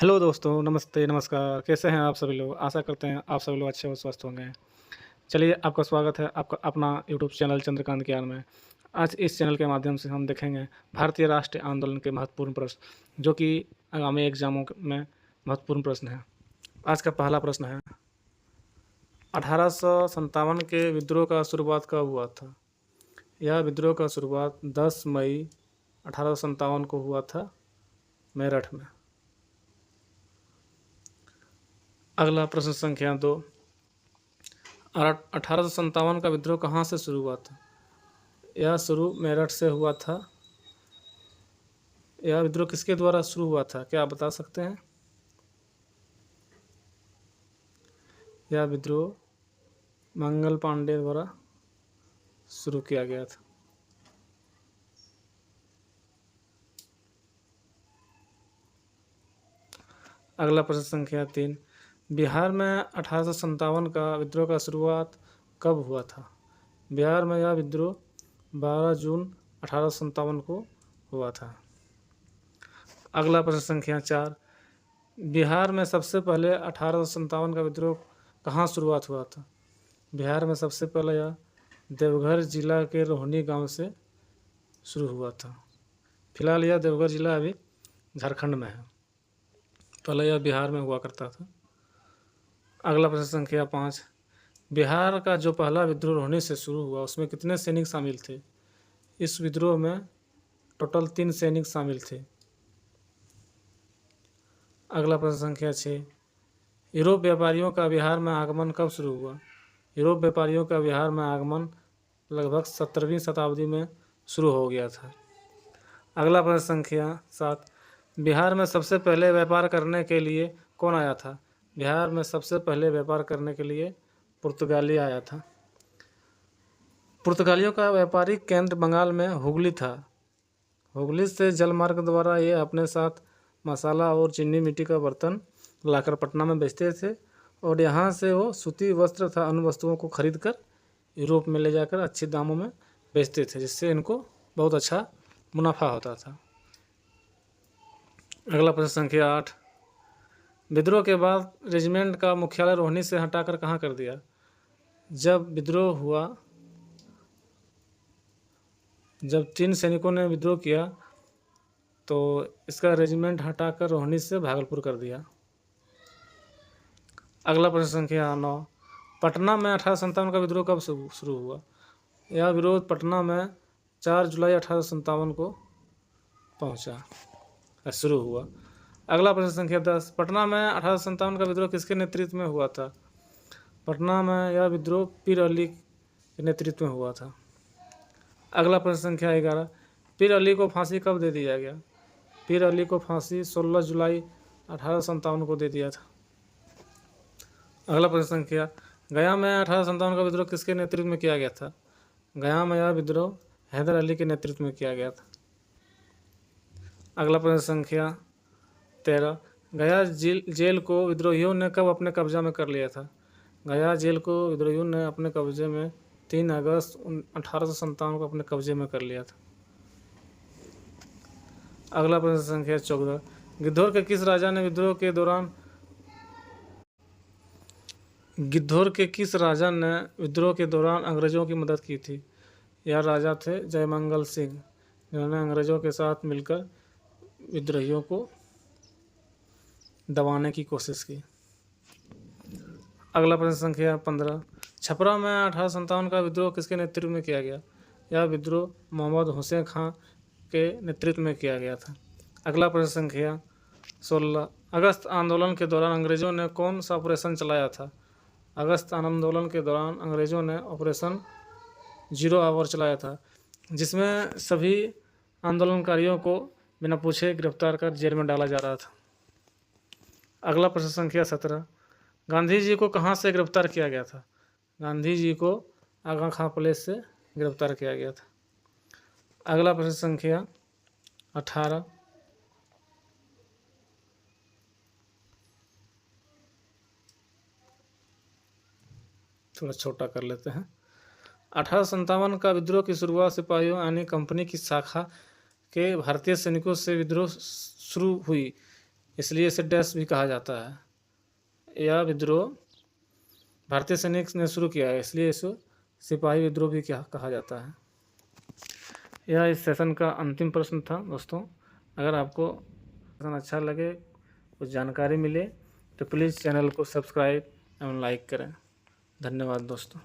Hello दोस्तों, नमस्ते, नमस्कार। कैसे हैं आप सभी लोग? आशा करते हैं आप सभी लोग अच्छे और स्वस्थ होंगे। चलिए, आपका स्वागत है आपका अपना यूट्यूब चैनल चंद्रकांत ज्ञान में। आज इस चैनल के माध्यम से हम देखेंगे भारतीय राष्ट्रीय आंदोलन के महत्वपूर्ण प्रश्न, जो कि आगामी एग्जामों में महत्वपूर्ण प्रश्न हैं। आज का पहला प्रश्न है, 1857 के विद्रोह का शुरुआत कब हुआ था? यह विद्रोह का शुरुआत 10 मई 1857 को हुआ था, मेरठ में। अगला प्रश्न संख्या 2, 1857 का विद्रोह कहाँ से शुरू हुआ था? यह शुरू मेरठ से हुआ था। यह विद्रोह किसके द्वारा शुरू हुआ था, क्या आप बता सकते हैं? यह विद्रोह मंगल पांडे द्वारा शुरू किया गया था। अगला प्रश्न संख्या 3, बिहार में 1857 का विद्रोह का शुरुआत कब हुआ था? बिहार में यह विद्रोह 12 जून 1857 को हुआ था। अगला प्रश्न संख्या 4, बिहार में सबसे पहले 1857 का विद्रोह कहाँ शुरुआत हुआ था? बिहार में सबसे पहले यह देवघर जिला के रोहनी गांव से शुरू हुआ था। फिलहाल यह देवघर जिला अभी झारखंड में है, पहले यह बिहार में हुआ करता था। अगला प्रश्न संख्या 5, बिहार का जो पहला विद्रोह रोहनी से शुरू हुआ उसमें कितने सैनिक शामिल थे? इस विद्रोह में टोटल 3 सैनिक शामिल थे। अगला प्रश्न संख्या 6, यूरोप व्यापारियों का बिहार में आगमन कब शुरू हुआ? यूरोप व्यापारियों का बिहार में आगमन लगभग 17वीं शताब्दी में शुरू हो गया था। अगला प्रश्न संख्या 7, बिहार में सबसे पहले व्यापार करने के लिए कौन आया था? बिहार में सबसे पहले व्यापार करने के लिए पुर्तगाली आया था। पुर्तगालियों का व्यापारिक केंद्र बंगाल में हुगली था। हुगली से जलमार्ग द्वारा ये अपने साथ मसाला और चीनी मिट्टी का बर्तन लाकर पटना में बेचते थे, और यहाँ से वो सूती वस्त्र तथा अन्य वस्तुओं को खरीद कर यूरोप में ले जाकर अच्छे दामों में बेचते थे, जिससे इनको बहुत अच्छा मुनाफा होता था। अगला प्रश्न संख्या 8, विद्रोह के बाद रेजिमेंट का मुख्यालय रोहनी से हटाकर कहाँ कर दिया? जब विद्रोह हुआ, जब 3 सैनिकों ने विद्रोह किया तो इसका रेजिमेंट हटाकर रोहनी से भागलपुर कर दिया। अगला प्रश्न संख्या 9, पटना में 1857 का विद्रोह कब शुरू हुआ? यह विरोध पटना में 4 जुलाई 1857 को शुरू हुआ। अगला प्रश्न संख्या 10, पटना में 1857 का विद्रोह किसके नेतृत्व में हुआ था? पटना में यह विद्रोह पीर अली के नेतृत्व में हुआ था। अगला प्रश्न संख्या 11, पीर अली को फांसी कब दे दिया गया? पीर अली को फांसी 16 जुलाई 1857 को दे दिया था। अगला प्रश्न संख्या, गया में 1857 का विद्रोह किसके नेतृत्व में किया गया था? गया में यह विद्रोह हैदर अली के नेतृत्व में किया गया था। अगला प्रश्न संख्या 13, गया जेल को विद्रोहियों ने कब अपने कब्जा में कर लिया था? गया जेल को विद्रोहियों ने अपने कब्जे में 3 अगस्त 1857 को अपने कब्जे में कर लिया था। अगला प्रश्न संख्या 14, गिद्धौर के किस राजा ने विद्रोह के दौरान अंग्रेजों की मदद की थी? यह राजा थे जयमंगल सिंह, जिन्होंने अंग्रेजों के साथ मिलकर विद्रोहियों को दबाने की कोशिश की। अगला प्रश्न संख्या 15, छपरा में 1857 का विद्रोह किसके नेतृत्व में किया गया? यह विद्रोह मोहम्मद हुसैन खां के नेतृत्व में किया गया था। अगला प्रश्न संख्या 16, अगस्त आंदोलन के दौरान अंग्रेजों ने कौन सा ऑपरेशन चलाया था? अगस्त आंदोलन के दौरान अंग्रेजों ने ऑपरेशन 0 आवर चलाया था, जिसमें सभी आंदोलनकारियों को बिना पूछे गिरफ्तार कर जेल में डाला जा रहा था। अगला प्रश्न संख्या 17, गांधी जी को कहाँ से गिरफ्तार किया गया था? गांधी जी को आगा खां प्लेस से गिरफ्तार किया गया था। अगला प्रश्न संख्या 18, थोड़ा छोटा कर लेते हैं। 1857 का विद्रोह की शुरुआत सिपाहियों यानी कंपनी की शाखा के भारतीय सैनिकों से विद्रोह शुरू हुई। इसलिए इसे डैश भी कहा जाता है। यह विद्रोह भारतीय सैनिक ने शुरू किया है, इसलिए इसे सिपाही विद्रोह भी कहा जाता है। यह इस सेशन का अंतिम प्रश्न था दोस्तों। अगर आपको सेशन अच्छा लगे, कुछ जानकारी मिले, तो प्लीज़ चैनल को सब्सक्राइब एवं लाइक करें। धन्यवाद दोस्तों।